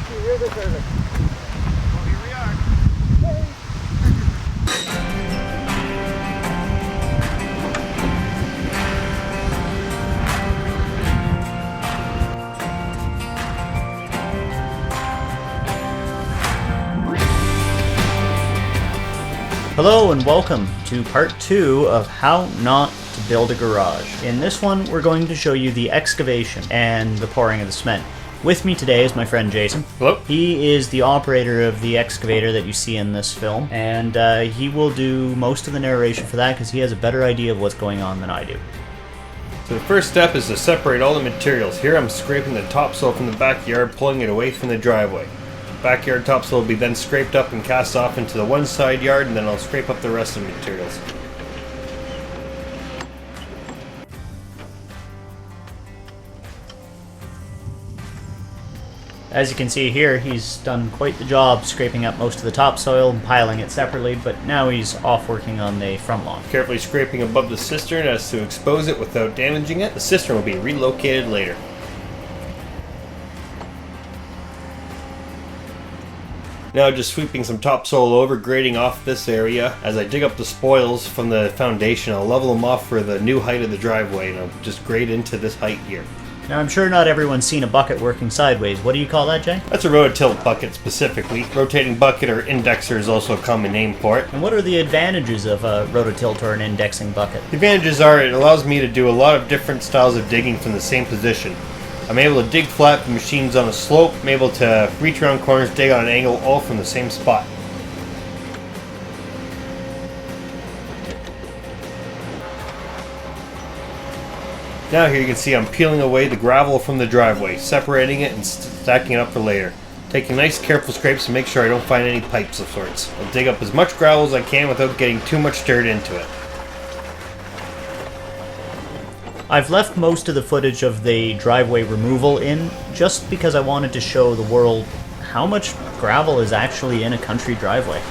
taxi, you're the service. Well, here we are. Hey. Hello and welcome to part 2 of How Not to Build a Garage. In this one, we're going to show you the excavation and the pouring of the cement. With me today is my friend Jason. Hello. He is the operator of the excavator that you see in this film, and he will do most of the narration for that because he has a better idea of what's going on than I do. So the first step is to separate all the materials. Here I'm scraping the topsoil from the backyard, pulling it away from the driveway. Backyard topsoil will be then scraped up and cast off into the one side yard, and then I'll scrape up the rest of the materials. As you can see here, he's done quite the job scraping up most of the topsoil and piling it separately, but now he's off working on the front lawn. Carefully scraping above the cistern as to expose it without damaging it. The cistern will be relocated later. Now just sweeping some topsoil over, grading off this area. As I dig up the spoils from the foundation, I'll level them off for the new height of the driveway, and I'll just grade into this height here. Now I'm sure not everyone's seen a bucket working sideways. What do you call that, Jay? That's a rototilt bucket specifically. Rotating bucket or indexer is also a common name for it. And what are the advantages of a rototilt or an indexing bucket? The advantages are it allows me to do a lot of different styles of digging from the same position. I'm able to dig flat, the machine's on a slope, I'm able to reach around corners, dig on an angle, all from the same spot. Now here you can see I'm peeling away the gravel from the driveway, separating it and stacking it up for later. Taking nice careful scrapes to make sure I don't find any pipes of sorts. I'll dig up as much gravel as I can without getting too much dirt into it. I've left most of the footage of the driveway removal in just because I wanted to show the world how much gravel is actually in a country driveway.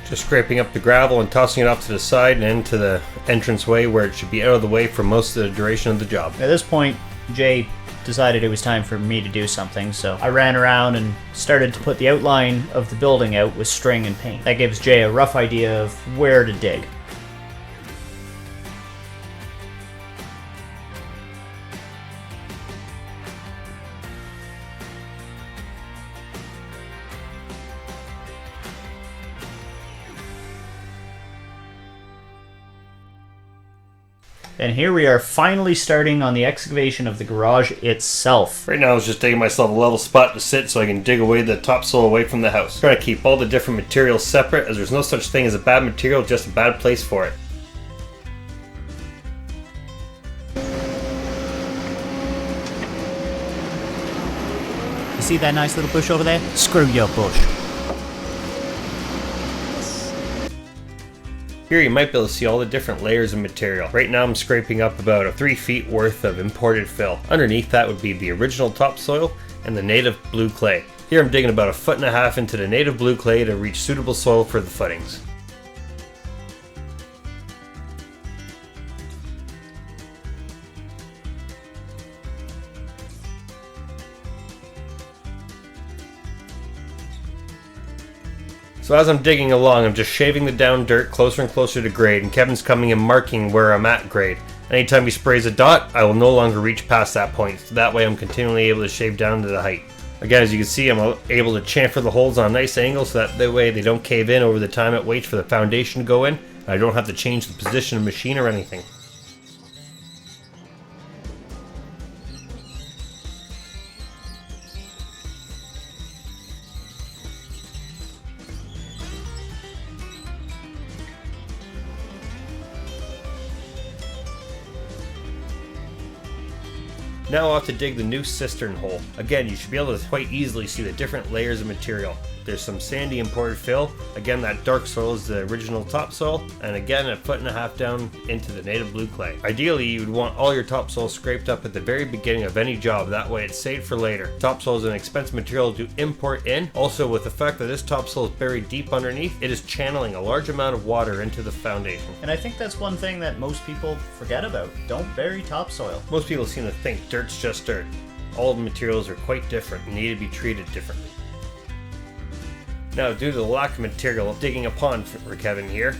Just scraping up the gravel and tossing it off to the side and into the entranceway where it should be out of the way for most of the duration of the job. At this point, Jay decided it was time for me to do something, so I ran around and started to put the outline of the building out with string and paint. That gives Jay a rough idea of where to dig. And here we are finally starting on the excavation of the garage itself. Right now I was just digging myself a level spot to sit so I can dig away the topsoil away from the house. Trying to keep all the different materials separate, as there's no such thing as a bad material, just a bad place for it. You see that nice little bush over there? Screw your bush. Here you might be able to see all the different layers of material. Right now I'm scraping up about 3 feet worth of imported fill. Underneath that would be the original topsoil and the native blue clay. Here I'm digging about 1.5 feet into the native blue clay to reach suitable soil for the footings. So as I'm digging along, I'm just shaving the down dirt closer and closer to grade, and Kevin's coming and marking where I'm at grade. Anytime he sprays a dot, I will no longer reach past that point, so that way I'm continually able to shave down to the height. Again, as you can see, I'm able to chamfer the holes on a nice angle so that way they don't cave in over the time it waits for the foundation to go in, and I don't have to change the position of the machine or anything. Now I'll have to dig the new cistern hole. Again, you should be able to quite easily see the different layers of material. There's some sandy imported fill. Again, that dark soil is the original topsoil, and again, 1.5 foot down into the native blue clay. Ideally, you would want all your topsoil scraped up at the very beginning of any job, that way it's saved for later. Topsoil is an expensive material to import in. Also, with the fact that this topsoil is buried deep underneath, it is channeling a large amount of water into the foundation. And I think that's one thing that most people forget about. Don't bury topsoil. Most people seem to think dirt's just dirt. All the materials are quite different and need to be treated differently. Now, due to the lack of material, I'm digging a pond for Kevin here.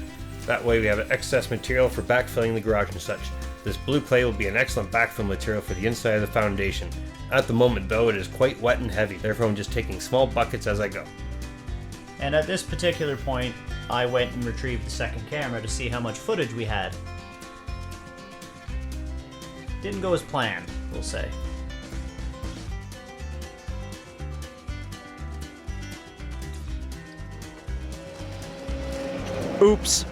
That way we have excess material for backfilling the garage and such. This blue clay will be an excellent backfill material for the inside of the foundation. At the moment though, it is quite wet and heavy, therefore I'm just taking small buckets as I go. And at this particular point, I went and retrieved the second camera to see how much footage we had. Didn't go as planned, we'll say. Oops.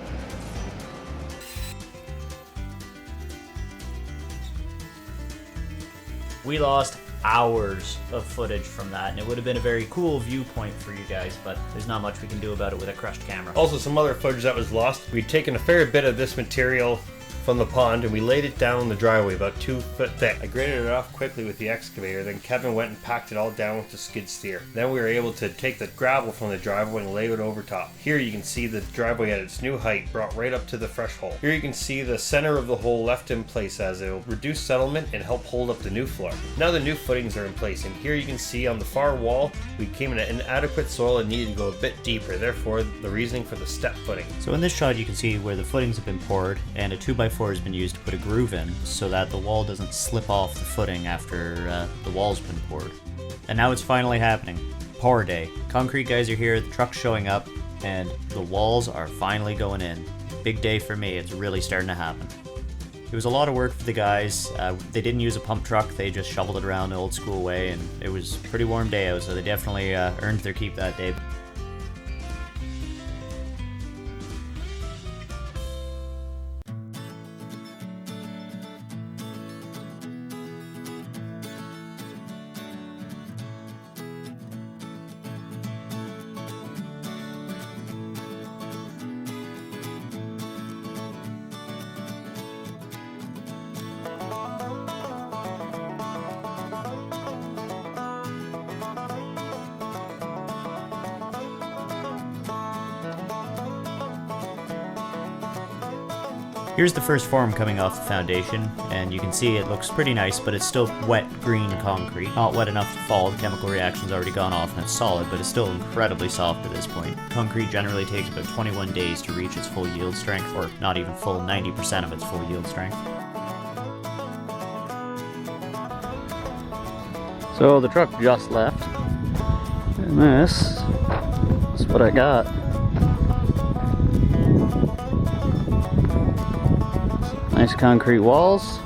We lost hours of footage from that, and it would have been a very cool viewpoint for you guys, but there's not much we can do about it with a crushed camera. Also, some other footage that was lost. We'd taken a fair bit of this material from the pond and we laid it down the driveway about 2 foot thick. I graded it off quickly with the excavator, then Kevin went and packed it all down with the skid steer. Then we were able to take the gravel from the driveway and lay it over top. Here you can see the driveway at its new height brought right up to the fresh hole. Here you can see the center of the hole left in place as it will reduce settlement and help hold up the new floor. Now the new footings are in place, and here you can see on the far wall we came in at inadequate soil and needed to go a bit deeper, therefore the reasoning for the step footing. So in this shot you can see where the footings have been poured, and a 2x4 has been used to put a groove in so that the wall doesn't slip off the footing after the wall's been poured. And now it's finally happening. Pour day. Concrete guys are here, the truck's showing up, and the walls are finally going in. Big day for me, it's really starting to happen. It was a lot of work for the guys. They didn't use a pump truck, they just shoveled it around the old school way, and it was a pretty warm day out, so they definitely earned their keep that day. Here's the first form coming off the foundation, and you can see it looks pretty nice, but it's still wet green concrete. Not wet enough to fall, the chemical reaction's already gone off and it's solid, but it's still incredibly soft at this point. Concrete generally takes about 21 days to reach its full yield strength, or not even full 90% of its full yield strength. So the truck just left, and this is what I got. Nice concrete walls.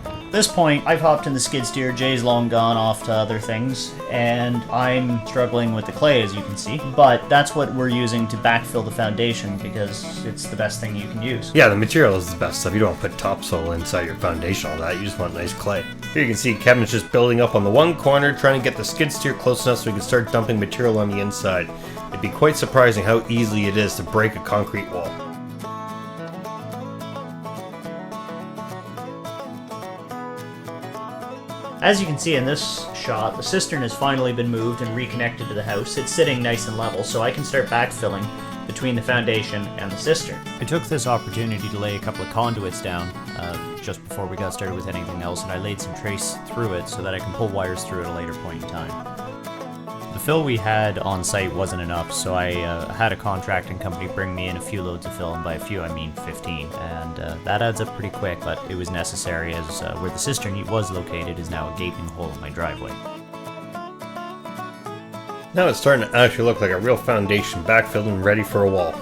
At this point, I've hopped in the skid steer, Jay's long gone off to other things, and I'm struggling with the clay, as you can see. But that's what we're using to backfill the foundation, because it's the best thing you can use. Yeah, the material is the best stuff. You don't want to put topsoil inside your foundation, all that. You just want nice clay. Here you can see Kevin's just building up on the one corner, trying to get the skid steer close enough so we can start dumping material on the inside. It'd be quite surprising how easy it is to break a concrete wall. As you can see in this shot, the cistern has finally been moved and reconnected to the house. It's sitting nice and level, so I can start backfilling between the foundation and the cistern. I took this opportunity to lay a couple of conduits down just before we got started with anything else, and I laid some trace through it so that I can pull wires through at a later point in time. The fill we had on site wasn't enough, so I had a contracting company bring me in a few loads of fill, and by a few I mean 15, and that adds up pretty quick, but it was necessary as where the cistern was located is now a gaping hole in my driveway. Now it's starting to actually look like a real foundation, backfilled and ready for a wall.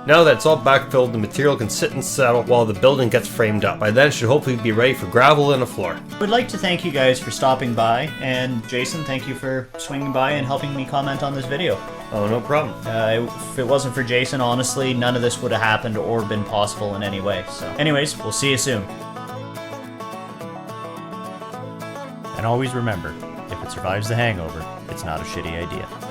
Now that it's all backfilled, the material can sit and settle while the building gets framed up. By then it should hopefully be ready for gravel and a floor. I would like to thank you guys for stopping by, and Jason, thank you for swinging by and helping me comment on this video. Oh, no problem. If it wasn't for Jason, honestly, none of this would have happened or been possible in any way. So anyways, we'll see you soon. And always remember, if it survives the hangover, it's not a shitty idea.